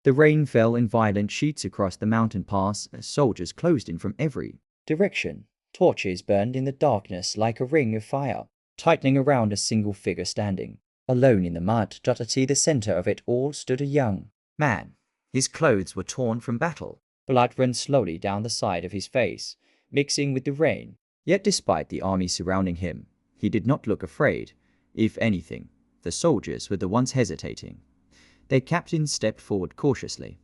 The rain fell in violent sheets across the mountain pass as soldiers closed in from every direction. Torches burned in the darkness like a ring of fire, tightening around a single figure standing alone in the mud. At the center of it all stood a young man. His clothes were torn from battle. Blood ran slowly down the side of his face, mixing with the rain. Yet despite the army surrounding him, he did not look afraid. If anything, the soldiers were the ones hesitating. Their captain stepped forward cautiously.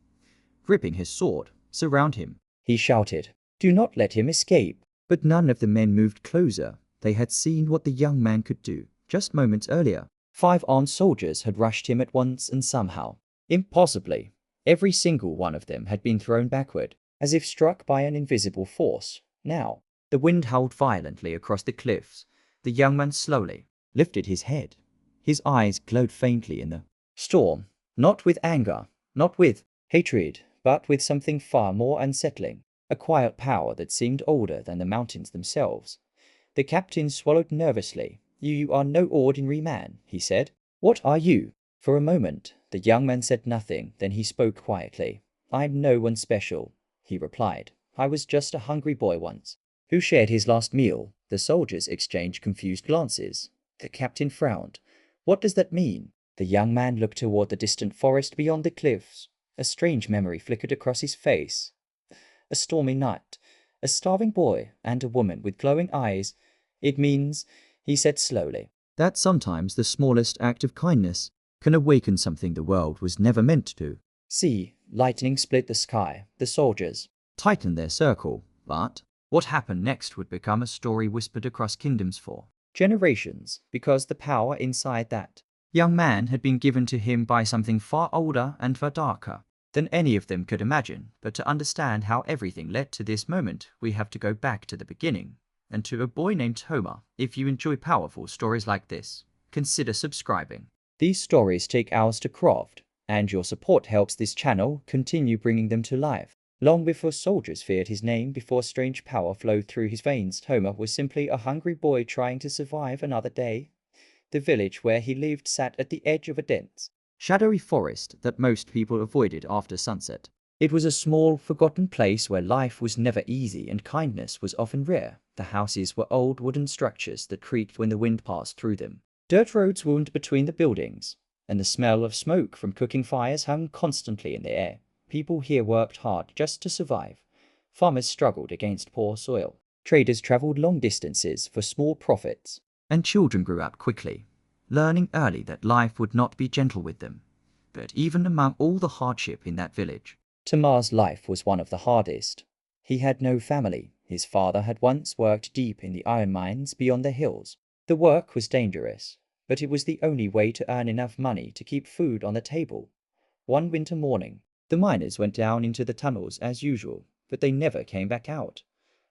Gripping his sword, "Surround him," he shouted. "Do not let him escape." But none of the men moved closer. They had seen what the young man could do. Just moments earlier, 5 armed soldiers had rushed him at once, and somehow, impossibly, every single one of them had been thrown backward, as if struck by an invisible force. Now, the wind howled violently across the cliffs. The young man slowly lifted his head. His eyes glowed faintly in the storm, not with anger, not with hatred, but with something far more unsettling, a quiet power that seemed older than the mountains themselves. The captain swallowed nervously. "You are no ordinary man," he said. "What are you?" For a moment, the young man said nothing. Then he spoke quietly. "I'm no one special," he replied. "I was just a hungry boy once, who shared his last meal." The soldiers exchanged confused glances. The captain frowned. "What does that mean?" The young man looked toward the distant forest beyond the cliffs. A strange memory flickered across his face. A stormy night, a starving boy, and a woman with glowing eyes. "It means," he said slowly, "that sometimes the smallest act of kindness can awaken something the world was never meant to." See, lightning split the sky. The soldiers tightened their circle. But what happened next would become a story whispered across kingdoms for generations, because the power inside that young man had been given to him by something far older and far darker than any of them could imagine. But to understand how everything led to this moment, we have to go back to the beginning, and to a boy named Homer. If you enjoy powerful stories like this, consider subscribing. These stories take hours to craft, and your support helps this channel continue bringing them to life. Long before soldiers feared his name, before strange power flowed through his veins, Homer was simply a hungry boy trying to survive another day. The village where he lived sat at the edge of a dense, shadowy forest that most people avoided after sunset. It was a small, forgotten place where life was never easy and kindness was often rare. The houses were old wooden structures that creaked when the wind passed through them. Dirt roads wound between the buildings, and the smell of smoke from cooking fires hung constantly in the air. People here worked hard just to survive. Farmers struggled against poor soil. Traders traveled long distances for small profits. And children grew up quickly, learning early that life would not be gentle with them. But even among all the hardship in that village, Tamar's life was one of the hardest. He had no family. His father had once worked deep in the iron mines beyond the hills. The work was dangerous, but it was the only way to earn enough money to keep food on the table. One winter morning, the miners went down into the tunnels as usual, but they never came back out.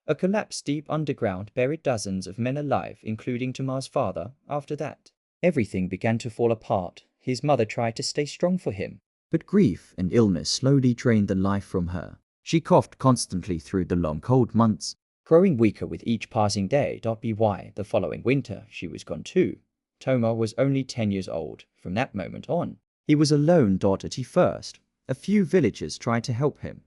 A collapse deep underground buried dozens of men alive, including Tamar's father. After that, everything began to fall apart. His mother tried to stay strong for him, but grief and illness slowly drained the life from her. She coughed constantly through the long cold months, growing weaker with each passing day. Why, the following winter, she was gone too. Toma was only 10 years old. From that moment on, he was alone. At first, a few villagers tried to help him.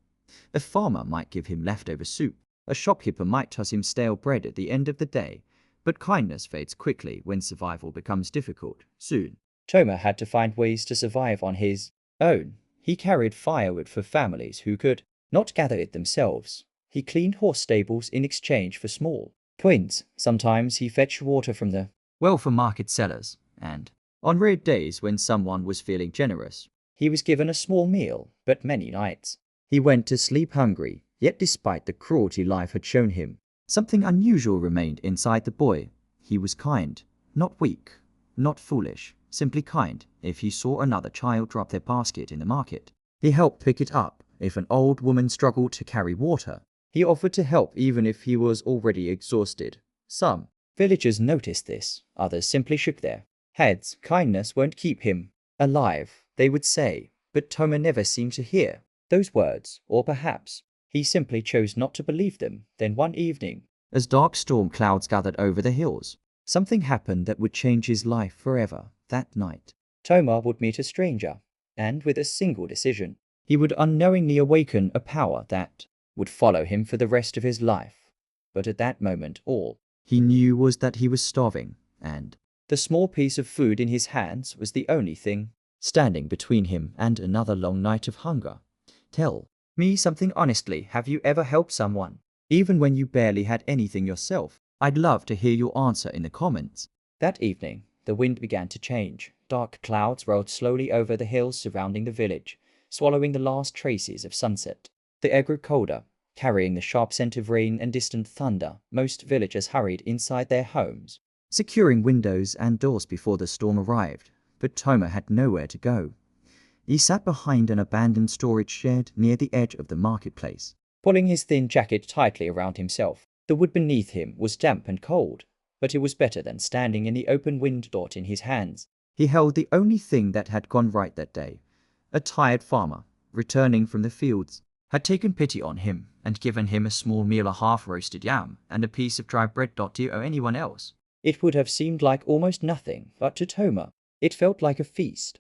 A farmer might give him leftover soup. A shopkeeper might toss him stale bread at the end of the day. But kindness fades quickly when survival becomes difficult. Soon, Toma had to find ways to survive on his own. He carried firewood for families who could not gather it themselves. He cleaned horse stables in exchange for small coins. Sometimes he fetched water from the well for market sellers, and on rare days when someone was feeling generous, he was given a small meal. But many nights, he went to sleep hungry. Yet despite the cruelty life had shown him, something unusual remained inside the boy. He was kind, not weak, not foolish, simply kind. If he saw another child drop their basket in the market, he helped pick it up. If an old woman struggled to carry water, he offered to help even if he was already exhausted. Some villagers noticed this, others simply shook their heads. Kindness won't keep him alive, they would say, but Toma never seemed to hear those words, or perhaps he simply chose not to believe them. Then one evening, as dark storm clouds gathered over the hills, something happened that would change his life forever. That night, Toma would meet a stranger, and with a single decision, He would unknowingly awaken a power that would follow him for the rest of his life. But at that moment all he knew was that he was starving, and the small piece of food in his hands was the only thing standing between him and another long night of hunger. Tell me something honestly. Have you ever helped someone, even when you barely had anything yourself? I'd love to hear your answer in the comments. That evening, the wind began to change. Dark clouds rolled slowly over the hills surrounding the village, swallowing the last traces of sunset. The air grew colder, carrying the sharp scent of rain and distant thunder. Most villagers hurried inside their homes, securing windows and doors before the storm arrived. But Toma had nowhere to go. He sat behind an abandoned storage shed near the edge of the marketplace, pulling his thin jacket tightly around himself. The wood beneath him was damp and cold, but it was better than standing in the open wind. In his hands, he held the only thing that had gone right that day. A tired farmer, returning from the fields, had taken pity on him and given him a small meal, a half-roasted yam and a piece of dry bread. To anyone else, it would have seemed like almost nothing, but to Toma, it felt like a feast.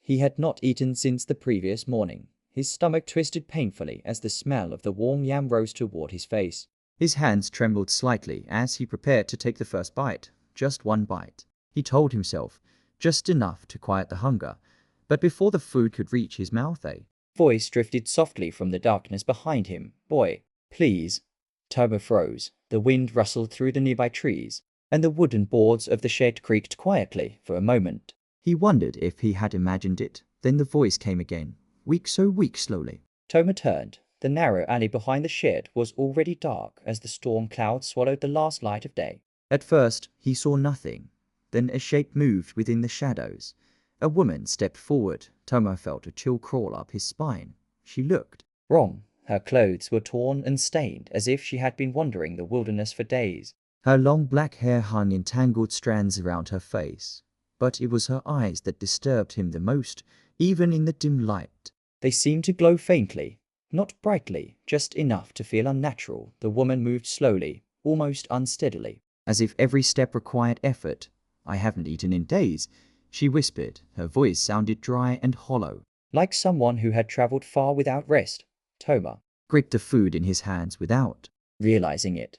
He had not eaten since the previous morning. His stomach twisted painfully as the smell of the warm yam rose toward his face. His hands trembled slightly as he prepared to take the first bite. Just one bite, he told himself, just enough to quiet the hunger. But before the food could reach his mouth, a voice drifted softly from the darkness behind him. Boy, please. Toma froze. The wind rustled through the nearby trees, and the wooden boards of the shed creaked quietly for a moment. He wondered if he had imagined it. Then the voice came again, weak, so weak. Slowly Toma turned. The narrow alley behind the shed was already dark as the storm clouds swallowed the last light of day. At first, he saw nothing. Then a shape moved within the shadows. A woman stepped forward. Toma felt a chill crawl up his spine. She looked wrong. Her clothes were torn and stained, as if she had been wandering the wilderness for days. Her long black hair hung in tangled strands around her face. But it was her eyes that disturbed him the most, even in the dim light. They seemed to glow faintly, not brightly, just enough to feel unnatural. The woman moved slowly, almost unsteadily, as if every step required effort. I haven't eaten in days, she whispered. Her voice sounded dry and hollow, like someone who had traveled far without rest. Toma gripped the food in his hands without realizing it.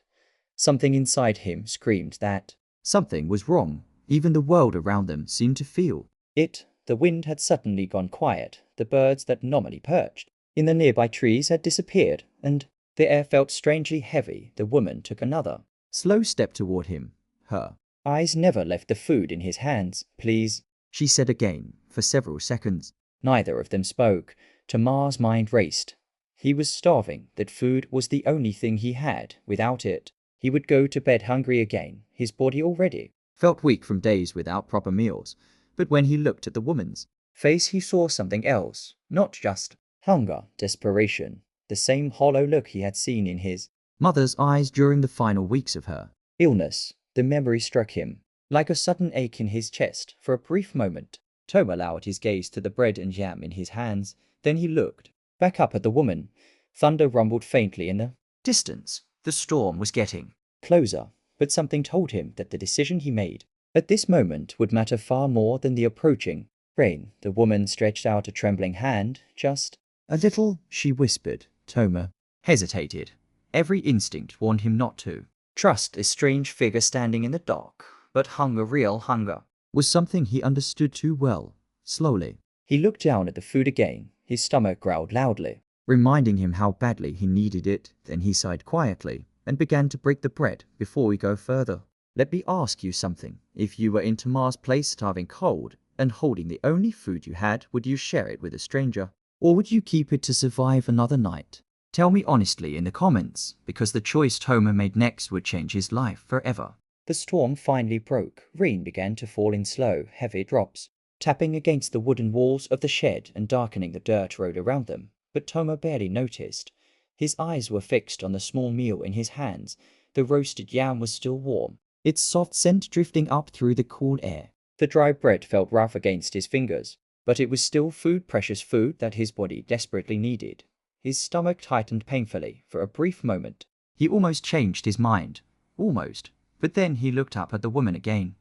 Something inside him screamed that something was wrong. Even the world around them seemed to feel it. The wind had suddenly gone quiet. The birds that normally perched in the nearby trees had disappeared, and the air felt strangely heavy. The woman took another slow step toward him. Her eyes never left the food in his hands. Please, she said again. For several seconds, neither of them spoke. Toma's mind raced. He was starving. That food was the only thing he had. Without it, he would go to bed hungry again. His body already felt weak from days without proper meals. But when he looked at the woman's face, he saw something else. Not just hunger, desperation. The same hollow look he had seen in his mother's eyes during the final weeks of her illness. The memory struck him like a sudden ache in his chest. For a brief moment, Toma allowed his gaze to the bread and jam in his hands. Then he looked back up at the woman. Thunder rumbled faintly in the distance. The storm was getting closer, but something told him that the decision he made at this moment would matter far more than the approaching rain. The woman stretched out a trembling hand. Just a little, she whispered. Toma hesitated. Every instinct warned him not to trust this strange figure standing in the dark. But hunger, real hunger, was something he understood too well. Slowly, he looked down at the food again. His stomach growled loudly, reminding him how badly he needed it. Then he sighed quietly and began to break the bread. Before we go further, let me ask you something. If you were in Toma's place, starving cold and holding the only food you had, would you share it with a stranger? Or would you keep it to survive another night? Tell me honestly in the comments, because the choice Toma made next would change his life forever. The storm finally broke. Rain began to fall in slow, heavy drops, tapping against the wooden walls of the shed and darkening the dirt road around them. But Toma barely noticed. His eyes were fixed on the small meal in his hands. The roasted yam was still warm, its soft scent drifting up through the cool air. The dry bread felt rough against his fingers, but it was still food, precious food that his body desperately needed. His stomach tightened painfully. For a brief moment, he almost changed his mind. Almost. But then he looked up at the woman again.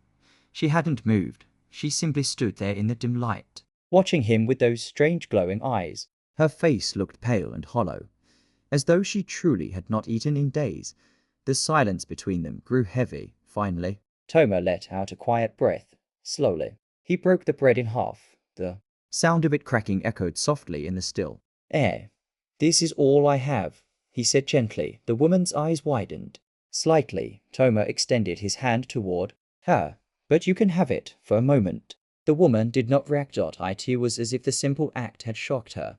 She hadn't moved. She simply stood there in the dim light, watching him with those strange glowing eyes. Her face looked pale and hollow, as though she truly had not eaten in days. The silence between them grew heavy, finally. Toma let out a quiet breath, slowly. He broke the bread in half. The sound of it cracking echoed softly in the still air. "This is all I have," he said gently. The woman's eyes widened slightly. Toma extended his hand toward her. "But you can have it for a moment." The woman did not react. It was as if the simple act had shocked her.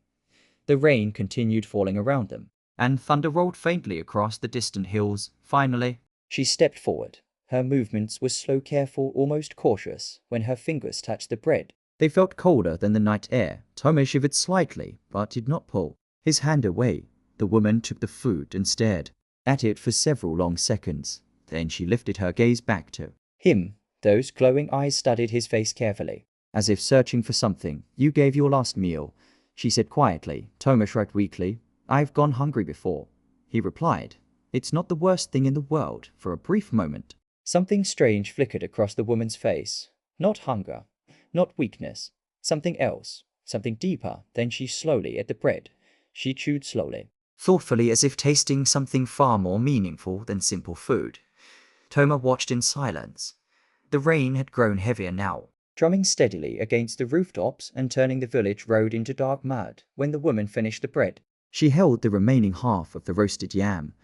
The rain continued falling around them, and thunder rolled faintly across the distant hills. Finally, she stepped forward. Her movements were slow, careful, almost cautious. When her fingers touched the bread, they felt colder than the night air. Toma shivered slightly, but did not pull his hand away. The woman took the food and stared at it for several long seconds. Then she lifted her gaze back to him. Those glowing eyes studied his face carefully, as if searching for something. "You gave your last meal," she said quietly. Toma shrugged weakly. "I've gone hungry before," he replied. "It's not the worst thing in the world." For a brief moment, something strange flickered across the woman's face. Not hunger, not weakness, something else, something deeper. Then she slowly ate the bread. She chewed slowly, thoughtfully, as if tasting something far more meaningful than simple food. Toma watched in silence. The rain had grown heavier now, drumming steadily against the rooftops and turning the village road into dark mud. When the woman finished the bread, she held the remaining half of the roasted yam,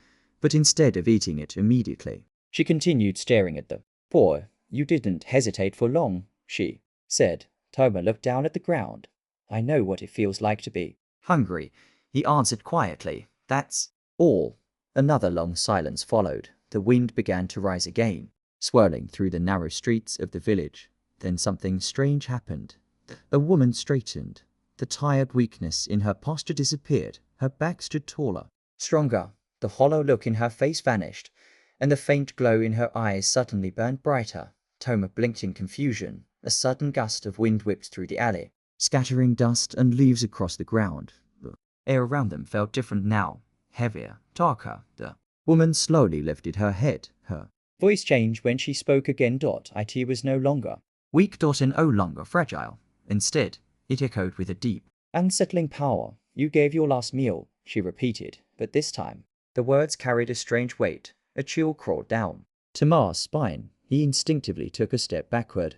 but instead of eating it immediately, she continued staring at the boy. "You didn't hesitate for long," she said. Toma looked down at the ground. "I know what it feels like to be hungry," he answered quietly. "That's all." Another long silence followed. The wind began to rise again, swirling through the narrow streets of the village. Then something strange happened. A woman straightened. The tired weakness in her posture disappeared. Her back stood taller, stronger. The hollow look in her face vanished, and the faint glow in her eyes suddenly burned brighter. Toma blinked in confusion. A sudden gust of wind whipped through the alley, scattering dust and leaves across the ground. The air around them felt different now, heavier, darker. The woman slowly lifted her head. Her voice changed when she spoke again. It was no longer weak, and no longer fragile. Instead, it echoed with a deep, unsettling power. "You gave your last meal," she repeated, but this time the words carried a strange weight. A chill crawled down Toma's spine. He instinctively took a step backward.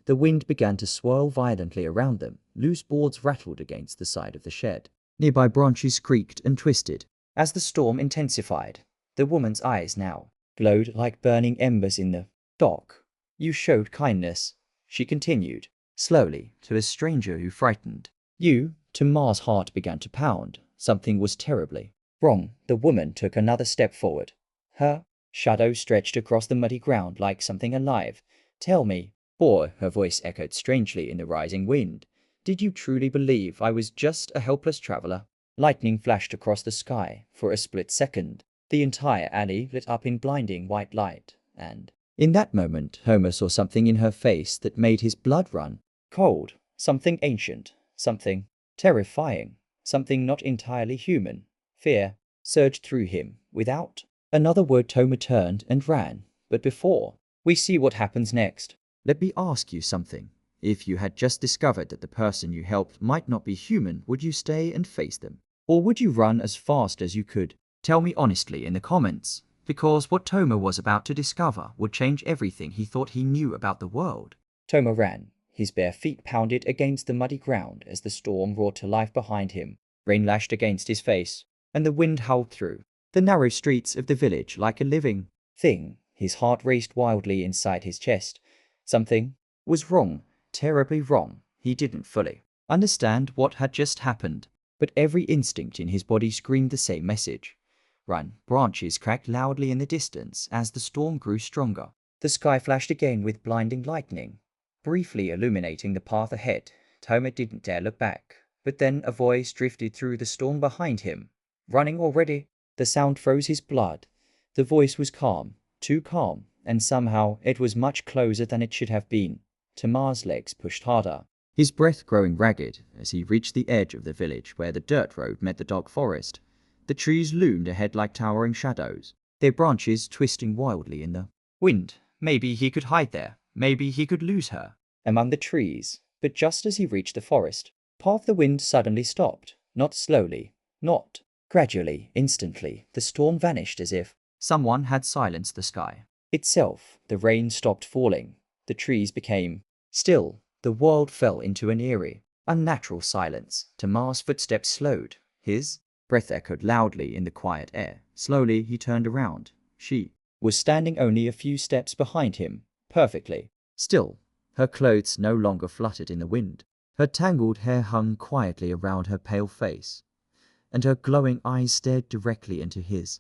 The wind began to swirl violently around them. Loose boards rattled against the side of the shed. Nearby branches creaked and twisted as the storm intensified. The woman's eyes now glowed like burning embers in the dark. "You showed kindness," she continued, slowly, to a stranger who frightened you. Toma's heart began to pound. Something was terribly wrong. The woman took another step forward. Her shadow stretched across the muddy ground like something alive. "Tell me, boy," her voice echoed strangely in the rising wind. "Did you truly believe I was just a helpless traveler?" Lightning flashed across the sky. For a split second, the entire alley lit up in blinding white light, and in that moment, Homer saw something in her face that made his blood run cold. Something ancient, something terrifying, something not entirely human. Fear surged through him. Without another word, Toma turned and ran. But before we see what happens next, let me ask you something. If you had just discovered that the person you helped might not be human, would you stay and face them? Or would you run as fast as you could? Tell me honestly in the comments, because what Toma was about to discover would change everything he thought he knew about the world. Toma ran. His bare feet pounded against the muddy ground as the storm roared to life behind him. Rain lashed against his face, and the wind howled through the narrow streets of the village like a living thing. His heart raced wildly inside his chest. Something was wrong, terribly wrong. He didn't fully understand what had just happened, but every instinct in his body screamed the same message. Run. Branches cracked loudly in the distance as the storm grew stronger. The sky flashed again with blinding lightning, briefly illuminating the path ahead. Toma didn't dare look back, but then a voice drifted through the storm behind him. "Running already?" The sound froze his blood. The voice was calm, too calm, and somehow it was much closer than it should have been. Toma's legs pushed harder, his breath growing ragged as he reached the edge of the village where the dirt road met the dark forest. The trees loomed ahead like towering shadows, their branches twisting wildly in the wind. Maybe he could hide there. Maybe he could lose her among the trees. But just as he reached the forest path, the wind suddenly stopped. Not slowly, not gradually, instantly, the storm vanished as if someone had silenced the sky itself. The rain stopped falling. The trees became still. The world fell into an eerie, unnatural silence. Tamar's footsteps slowed. His breath echoed loudly in the quiet air. Slowly he turned around. She was standing only a few steps behind him, perfectly still. Her clothes no longer fluttered in the wind. Her tangled hair hung quietly around her pale face, and her glowing eyes stared directly into his.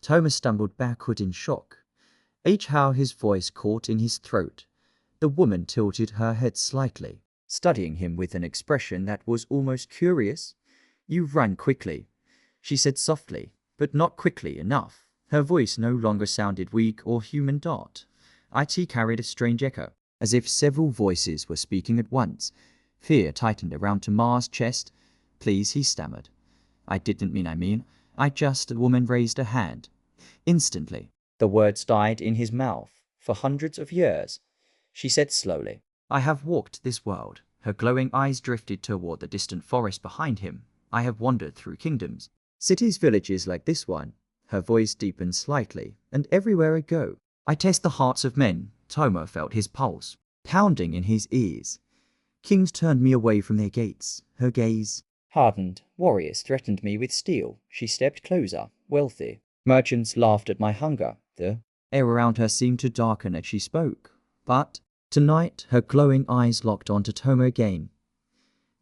Thomas stumbled backward in shock. How his voice caught in his throat. The woman tilted her head slightly, studying him with an expression that was almost curious. "You run quickly," she said softly, but not quickly enough. Her voice no longer sounded weak or human. It carried a strange echo, as if several voices were speaking at once. Fear tightened around Tamar's chest. "Please," he stammered. "I didn't mean, I just..." The woman raised a hand. Instantly, the words died in his mouth. "For hundreds of years," she said slowly, "I have walked this world." Her glowing eyes drifted toward the distant forest behind him. "I have wandered through kingdoms, cities, villages like this one." Her voice deepened slightly. "And everywhere I go, I test the hearts of men." Toma felt his pulse pounding in his ears. "Kings turned me away from their gates." Her gaze hardened. "Warriors threatened me with steel." She stepped closer. "Wealthy merchants laughed at my hunger." The air around her seemed to darken as she spoke. But tonight, her glowing eyes locked onto Toma again.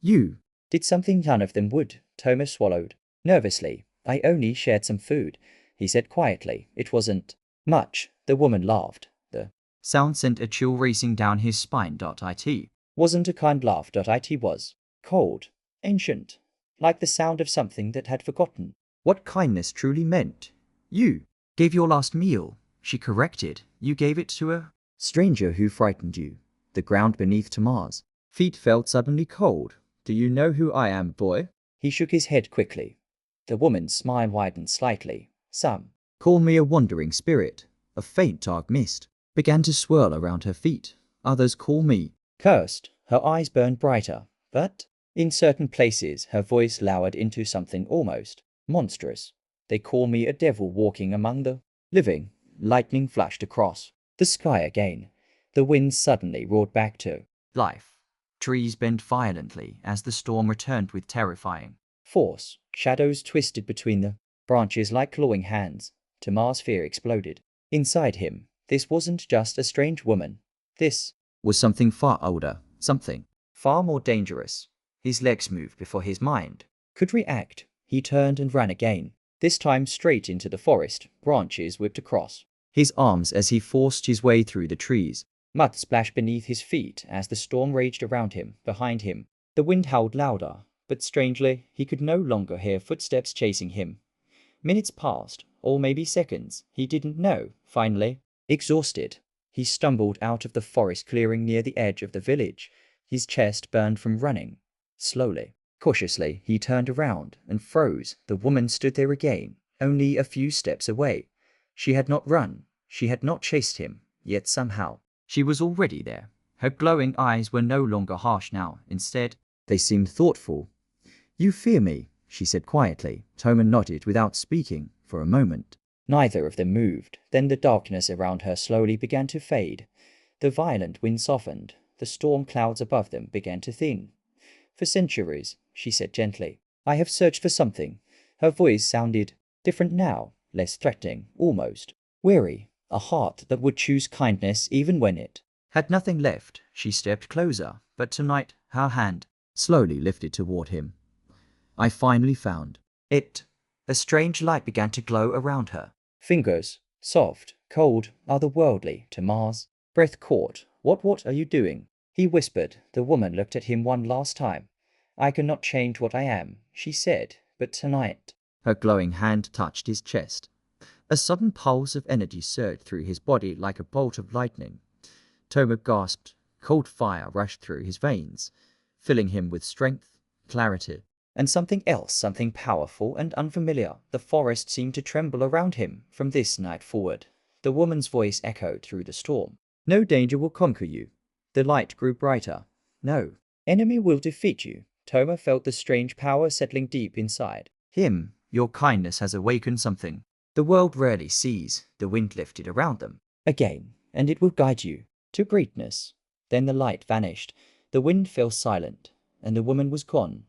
"You did something none of them would." Toma swallowed nervously. "I only shared some food," he said quietly. "It wasn't much." The woman laughed. The sound sent a chill racing down his spine. It wasn't a kind laugh. It was cold, ancient, like the sound of something that had forgotten what kindness truly meant. "You gave your last meal," she corrected. "You gave it to a stranger who frightened you." The ground beneath Tamar's feet felt suddenly cold. "Do you know who I am, boy?" He shook his head quickly. The woman's smile widened slightly. "Some call me a wandering spirit." A faint dark mist began to swirl around her feet. "Others call me cursed." Her eyes burned brighter, but in certain places her voice lowered into something almost monstrous. "They call me a devil walking among the living." Lightning flashed across the sky again. The wind suddenly roared back to life. Trees bent violently as the storm returned with terrifying force. Shadows twisted between the branches like clawing hands. Tamar's fear exploded inside him. This wasn't just a strange woman. This was something far older, something far more dangerous. His legs moved before his mind could react. He turned and ran again, this time straight into the forest. Branches whipped across his arms as he forced his way through the trees. Mud splashed beneath his feet as the storm raged around him. Behind him, the wind howled louder, but strangely, he could no longer hear footsteps chasing him. Minutes passed, or maybe seconds. He didn't know. Finally, exhausted, he stumbled out of the forest clearing near the edge of the village. His chest burned from running. Slowly, cautiously, he turned around and froze. The woman stood there again, only a few steps away. She had not run. She had not chased him. Yet somehow, she was already there. Her glowing eyes were no longer harsh now. Instead, they seemed thoughtful. "You fear me," she said quietly. Toma nodded without speaking for a moment. Neither of them moved. Then the darkness around her slowly began to fade. The violent wind softened. The storm clouds above them began to thin. "For centuries," she said gently, "I have searched for something." Her voice sounded different now, less threatening, almost weary. "A heart that would choose kindness even when it had nothing left." She stepped closer, but tonight her hand slowly lifted toward him. "I finally found it." A strange light began to glow around her fingers, soft, cold, otherworldly. Tamar's breath caught. What are you doing?" he whispered. The woman looked at him one last time. "I cannot change what I am," she said, "but tonight..." Her glowing hand touched his chest. A sudden pulse of energy surged through his body like a bolt of lightning. Toma gasped. Cold fire rushed through his veins, filling him with strength, clarity, and something else, something powerful and unfamiliar. The forest seemed to tremble around him. "From this night forward," the woman's voice echoed through the storm, "no danger will conquer you." The light grew brighter. "No enemy will defeat you." Toma felt the strange power settling deep inside him. Your kindness has awakened something the world rarely sees. The wind lifted around them again, and it will guide you to greatness. Then the light vanished, the wind fell silent, and the woman was gone.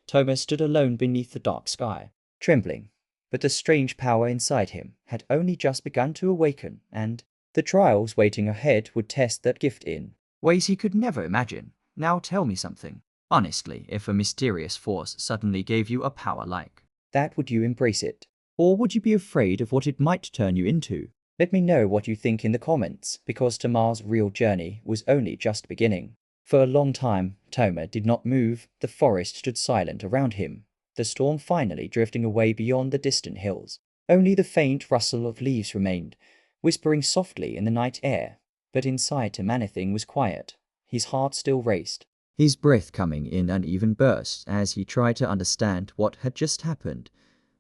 Toma stood alone beneath the dark sky, trembling. But the strange power inside him had only just begun to awaken, and the trials waiting ahead would test that gift in ways he could never imagine. Now tell me something. Honestly, if a mysterious force suddenly gave you a power like that, would you embrace it? Or would you be afraid of what it might turn you into? Let me know what you think in the comments, because Tamar's real journey was only just beginning. For a long time, Toma did not move. The forest stood silent around him, the storm finally drifting away beyond the distant hills. Only the faint rustle of leaves remained, whispering softly in the night air. But inside Toma anything was quiet. His heart still raced, his breath coming in uneven bursts as he tried to understand what had just happened.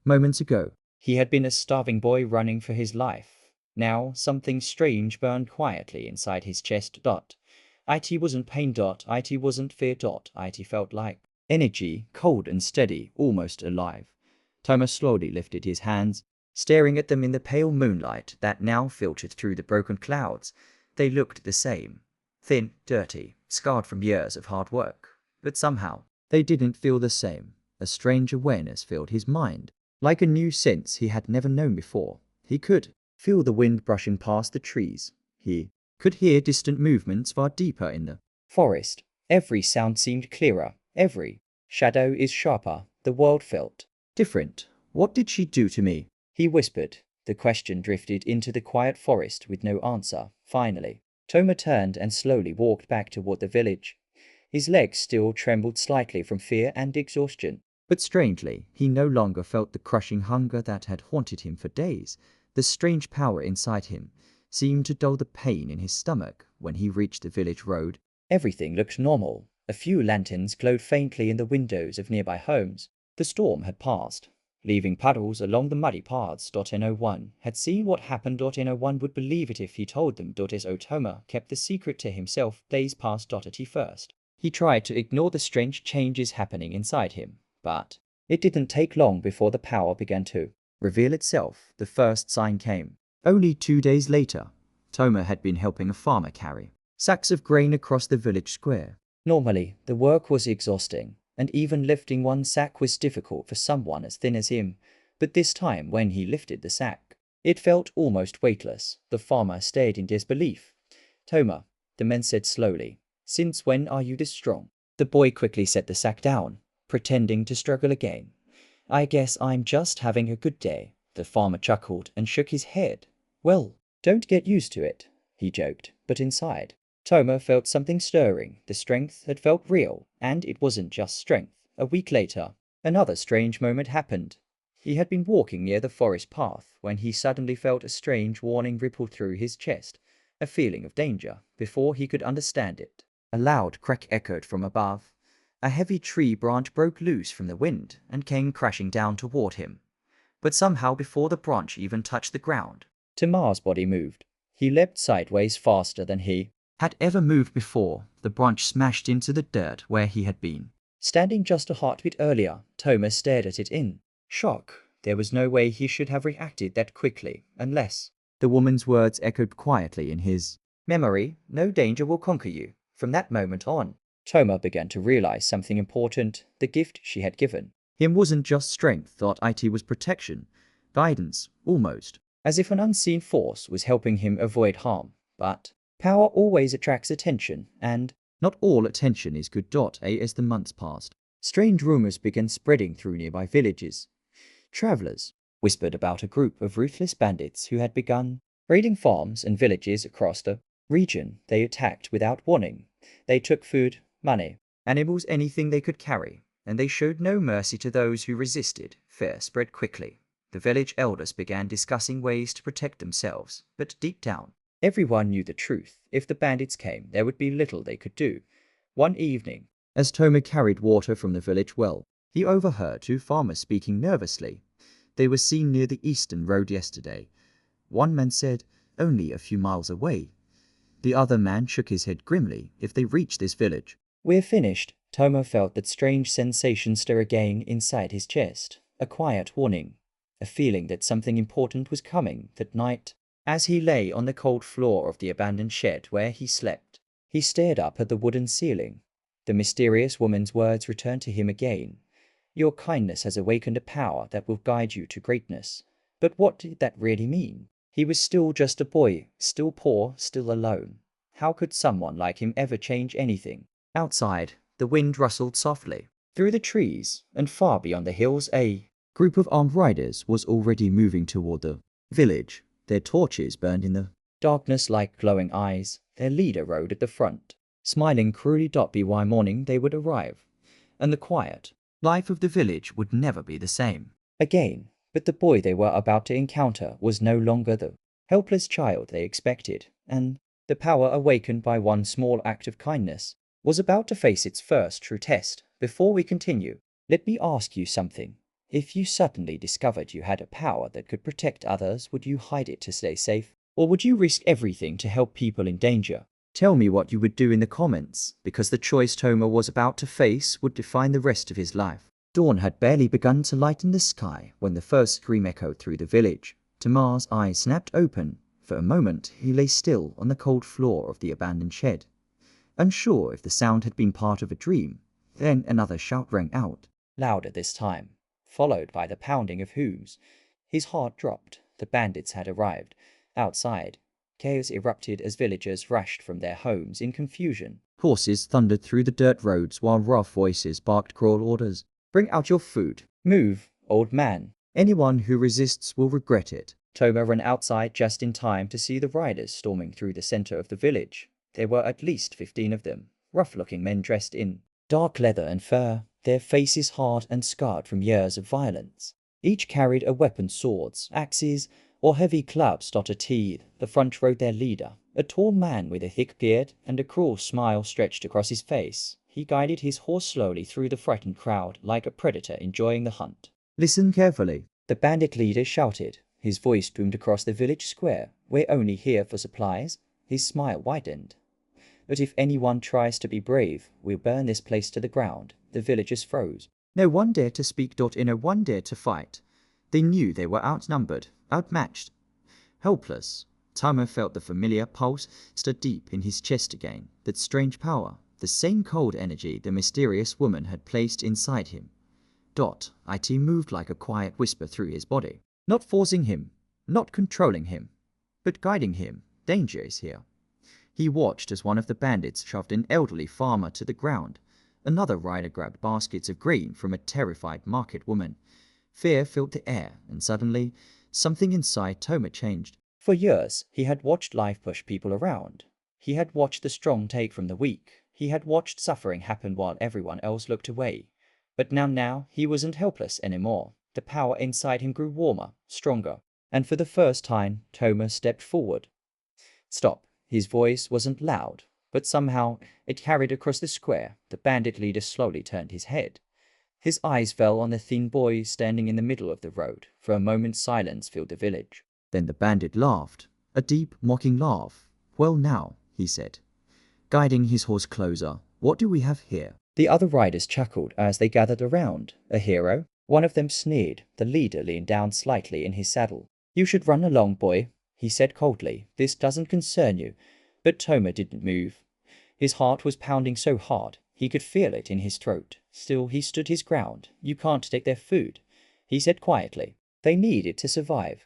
Moments ago, he had been a starving boy running for his life. Now, something strange burned quietly inside his chest. It wasn't pain. It wasn't fear. It felt like energy, cold and steady, almost alive. Thomas slowly lifted his hands, staring at them in the pale moonlight that now filtered through the broken clouds. They looked the same, thin, dirty, scarred from years of hard work. But somehow, they didn't feel the same. A strange awareness filled his mind, like a new sense he had never known before. He could feel the wind brushing past the trees. He could hear distant movements far deeper in the forest. Every sound seemed clearer. Every shadow is sharper. The world felt different. What did she do to me? He whispered. The question drifted into the quiet forest with no answer. Finally, Toma turned and slowly walked back toward the village. His legs still trembled slightly from fear and exhaustion. But strangely, he no longer felt the crushing hunger that had haunted him for days. The strange power inside him seemed to dull the pain in his stomach. When he reached the village road, everything looked normal. A few lanterns glowed faintly in the windows of nearby homes. The storm had passed, leaving puddles along the muddy paths. No1 had seen what happened. No1 would believe it if he told them. So Toma kept the secret to himself. Days passed. At first, he tried to ignore the strange changes happening inside him, but it didn't take long before the power began to reveal itself. The first sign came only 2 days later. Toma had been helping a farmer carry sacks of grain across the village square. Normally, the work was exhausting, and even lifting one sack was difficult for someone as thin as him. But this time, when he lifted the sack, it felt almost weightless. The farmer stared in disbelief. Toma, the man said slowly, since when are you this strong? The boy quickly set the sack down, pretending to struggle again. I guess I'm just having a good day. The farmer chuckled and shook his head. Well, don't get used to it, he joked, but inside, Toma felt something stirring. The strength had felt real, and it wasn't just strength. A week later, another strange moment happened. He had been walking near the forest path when he suddenly felt a strange warning ripple through his chest, a feeling of danger. Before he could understand it, a loud crack echoed from above. A heavy tree branch broke loose from the wind and came crashing down toward him. But somehow, before the branch even touched the ground, Tamar's body moved. He leapt sideways faster than he had ever moved before. The branch smashed into the dirt where he had been standing just a heartbeat earlier. Toma stared at it in shock. There was no way he should have reacted that quickly, unless the woman's words echoed quietly in his memory. No danger will conquer you. From that moment on, Toma began to realize something important. The gift she had given him wasn't just strength. It was protection, guidance, almost as if an unseen force was helping him avoid harm. But power always attracts attention, and not all attention is good. As the months passed, strange rumors began spreading through nearby villages. Travelers whispered about a group of ruthless bandits who had begun raiding farms and villages across the region. They attacked without warning. They took food, money, animals, anything they could carry, and they showed no mercy to those who resisted. Fear spread quickly. The village elders began discussing ways to protect themselves, but deep down, everyone knew the truth. If the bandits came, there would be little they could do. One evening, as Toma carried water from the village well, he overheard two farmers speaking nervously. They were seen near the eastern road yesterday. One man said, only a few miles away. The other man shook his head grimly. If they reach this village, we're finished. Toma felt that strange sensation stir again inside his chest, a quiet warning, a feeling that something important was coming that night. As he lay on the cold floor of the abandoned shed where he slept, he stared up at the wooden ceiling. The mysterious woman's words returned to him again. Your kindness has awakened a power that will guide you to greatness. But what did that really mean? He was still just a boy, still poor, still alone. How could someone like him ever change anything? Outside, the wind rustled softly. Through the trees, and far beyond the hills, a group of armed riders was already moving toward the village. Their torches burned in the darkness like glowing eyes. Their leader rode at the front, smiling cruelly. By morning they would arrive, and the quiet life of the village would never be the same again. But the boy they were about to encounter was no longer the helpless child they expected, and the power awakened by one small act of kindness was about to face its first true test. Before we continue, let me ask you something. If you suddenly discovered you had a power that could protect others, would you hide it to stay safe? Or would you risk everything to help people in danger? Tell me what you would do in the comments, because the choice Toma was about to face would define the rest of his life. Dawn had barely begun to lighten the sky when the first scream echoed through the village. Tamar's eyes snapped open. For a moment, he lay still on the cold floor of the abandoned shed, unsure if the sound had been part of a dream. Then another shout rang out, louder this time, followed by the pounding of hooves. His heart dropped. The bandits had arrived. Outside, chaos erupted as villagers rushed from their homes in confusion. Horses thundered through the dirt roads while rough voices barked cruel orders. Bring out your food. Move, old man. Anyone who resists will regret it. Toma ran outside just in time to see the riders storming through the center of the village. There were at least 15 of them, rough-looking men dressed in dark leather and fur, their faces hard and scarred from years of violence. Each carried a weapon, swords, axes, or heavy clubs. The front rode their leader, a tall man with a thick beard and a cruel smile stretched across his face. He guided his horse slowly through the frightened crowd like a predator enjoying the hunt. Listen carefully, the bandit leader shouted. His voice boomed across the village square. We're only here for supplies. His smile widened. But if anyone tries to be brave, we'll burn this place to the ground. The villagers froze. No one dared to speak. No one dared to fight. They knew they were outnumbered, outmatched, helpless. Toma felt the familiar pulse stir deep in his chest again. That strange power, the same cold energy the mysterious woman had placed inside him. It moved like a quiet whisper through his body. Not forcing him, not controlling him, but guiding him. Danger is here. He watched as one of the bandits shoved an elderly farmer to the ground. Another rider grabbed baskets of grain from a terrified market woman. Fear filled the air, and suddenly, something inside Toma changed. For years, he had watched life push people around. He had watched the strong take from the weak. He had watched suffering happen while everyone else looked away. But now, he wasn't helpless anymore. The power inside him grew warmer, stronger, and for the first time, Toma stepped forward. Stop. His voice wasn't loud, but somehow it carried across the square. The bandit leader slowly turned his head. His eyes fell on the thin boy standing in the middle of the road. For a moment, silence filled the village. Then the bandit laughed, a deep, mocking laugh. Well now, he said, guiding his horse closer, what do we have here? The other riders chuckled as they gathered around. A hero? One of them sneered. The leader leaned down slightly in his saddle. You should run along, boy, he said coldly. This doesn't concern you. But Toma didn't move. His heart was pounding so hard, he could feel it in his throat. Still, he stood his ground. You can't take their food, he said quietly. They need it to survive.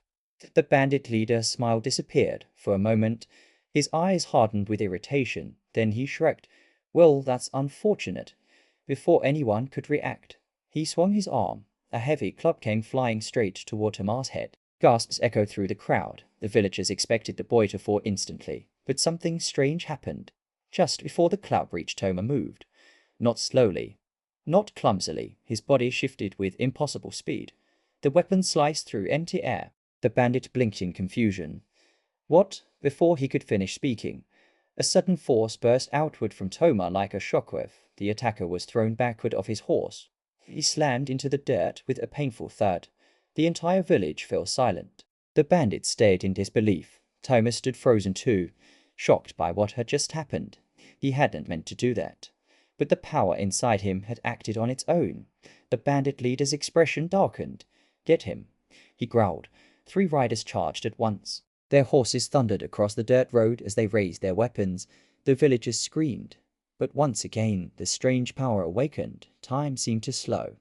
The bandit leader's smile disappeared. For a moment, his eyes hardened with irritation. Then he shrugged. Well, that's unfortunate. Before anyone could react, he swung his arm. A heavy club came flying straight toward Tamar's head. Gasps echoed through the crowd. The villagers expected the boy to fall instantly. But something strange happened. Just before the club reached, Toma moved. Not slowly, not clumsily. His body shifted with impossible speed. The weapon sliced through empty air. The bandit blinked in confusion. What? Before he could finish speaking, a sudden force burst outward from Toma like a shockwave. The attacker was thrown backward off his horse. He slammed into the dirt with a painful thud. The entire village fell silent. The bandit stared in disbelief. Toma stood frozen too, shocked by what had just happened. He hadn't meant to do that. But the power inside him had acted on its own. The bandit leader's expression darkened. Get him, he growled. 3 riders charged at once. Their horses thundered across the dirt road as they raised their weapons. The villagers screamed. But once again, the strange power awakened. Time seemed to slow.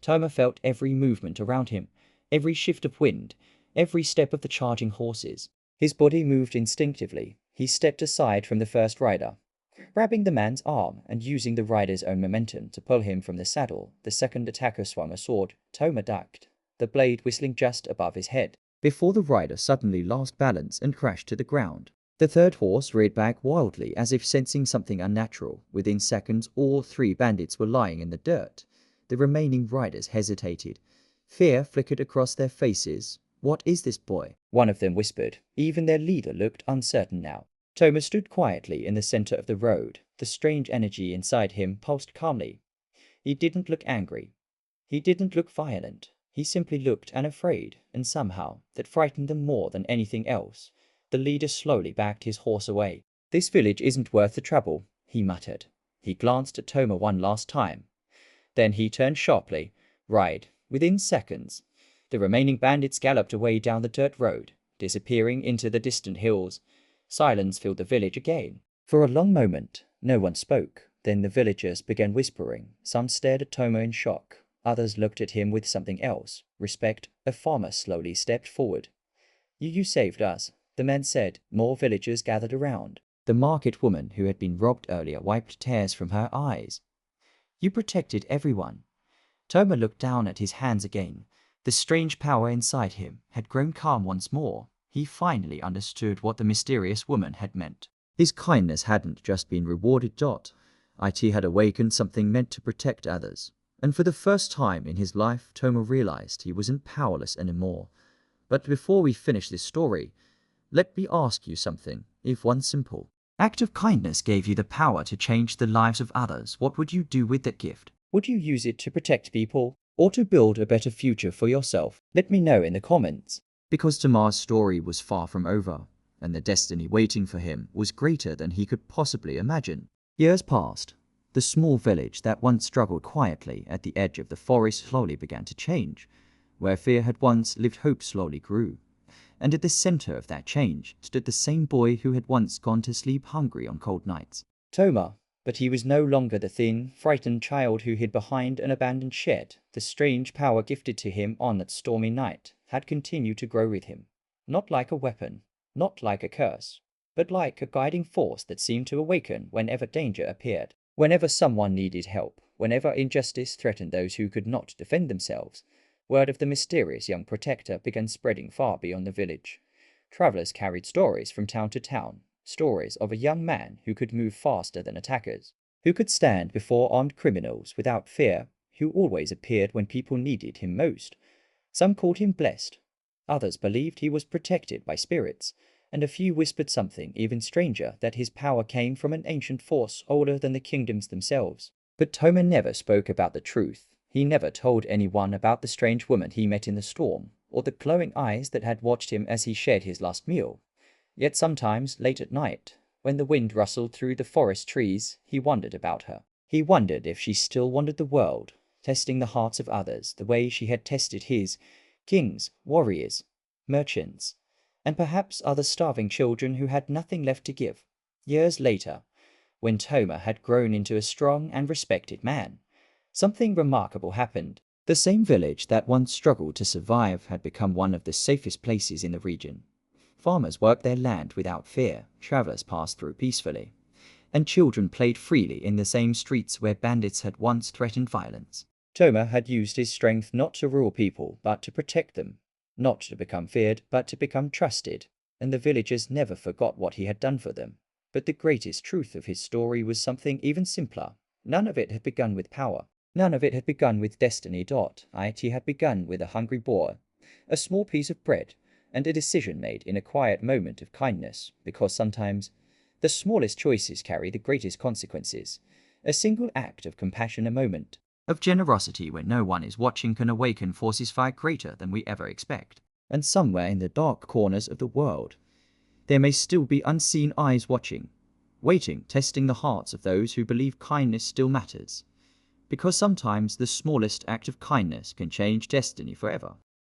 Toma felt every movement around him, every shift of wind, every step of the charging horses. His body moved instinctively. He stepped aside from the first rider, grabbing the man's arm and using the rider's own momentum to pull him from the saddle. The second attacker swung a sword. Toma ducked, the blade whistling just above his head, before the rider suddenly lost balance and crashed to the ground. The third horse reared back wildly, as if sensing something unnatural. Within seconds, all 3 bandits were lying in the dirt. The remaining riders hesitated. Fear flickered across their faces. "What is this, boy?" one of them whispered. Even their leader looked uncertain now. Toma stood quietly in the center of the road. The strange energy inside him pulsed calmly. He didn't look angry. He didn't look violent. He simply looked unafraid, and somehow that frightened them more than anything else. The leader slowly backed his horse away. "This village isn't worth the trouble," he muttered. He glanced at Toma one last time. Then he turned sharply. Ride. Within seconds, the remaining bandits galloped away down the dirt road, disappearing into the distant hills. Silence filled the village again. For a long moment, no one spoke. Then the villagers began whispering. Some stared at Toma in shock. Others looked at him with something else. Respect. A farmer slowly stepped forward. You saved us," the man said. More villagers gathered around. The market woman who had been robbed earlier wiped tears from her eyes. "You protected everyone." Toma looked down at his hands again. The strange power inside him had grown calm once more. He finally understood what the mysterious woman had meant. His kindness hadn't just been rewarded. It had awakened something meant to protect others. And for the first time in his life, Toma realized he wasn't powerless anymore. But before we finish this story, let me ask you something. If one simple act of kindness gave you the power to change the lives of others, what would you do with that gift? Would you use it to protect people, or to build a better future for yourself? Let me know in the comments. Because Toma's story was far from over, and the destiny waiting for him was greater than he could possibly imagine. Years passed. The small village that once struggled quietly at the edge of the forest slowly began to change. Where fear had once lived, hope slowly grew. And at the center of that change stood the same boy who had once gone to sleep hungry on cold nights. Toma. But he was no longer the thin, frightened child who hid behind an abandoned shed. The strange power gifted to him on that stormy night had continued to grow with him. Not like a weapon, not like a curse, but like a guiding force that seemed to awaken whenever danger appeared. Whenever someone needed help, whenever injustice threatened those who could not defend themselves, word of the mysterious young protector began spreading far beyond the village. Travelers carried stories from town to town, stories of a young man who could move faster than attackers, who could stand before armed criminals without fear, who always appeared when people needed him most. Some called him blessed. Others believed he was protected by spirits, and a few whispered something even stranger, that his power came from an ancient force older than the kingdoms themselves. But Toma never spoke about the truth. He never told anyone about the strange woman he met in the storm, or the glowing eyes that had watched him as he shared his last meal. Yet sometimes, late at night, when the wind rustled through the forest trees, he wondered about her. He wondered if she still wandered the world, testing the hearts of others the way she had tested his. Kings, warriors, merchants, and perhaps other starving children who had nothing left to give. Years later, when Toma had grown into a strong and respected man, something remarkable happened. The same village that once struggled to survive had become one of the safest places in the region. Farmers worked their land without fear, travelers passed through peacefully, and children played freely in the same streets where bandits had once threatened violence. Toma had used his strength not to rule people, but to protect them, not to become feared, but to become trusted, and the villagers never forgot what he had done for them. But the greatest truth of his story was something even simpler. None of it had begun with power. None of it had begun with destiny. It had begun with a hungry boar, a small piece of bread, and a decision made in a quiet moment of kindness, because sometimes the smallest choices carry the greatest consequences. A single act of compassion, a moment of generosity when no one is watching, can awaken forces far greater than we ever expect. And somewhere in the dark corners of the world, there may still be unseen eyes watching waiting, testing the hearts of those who believe kindness still matters. Because sometimes the smallest act of kindness can change destiny forever.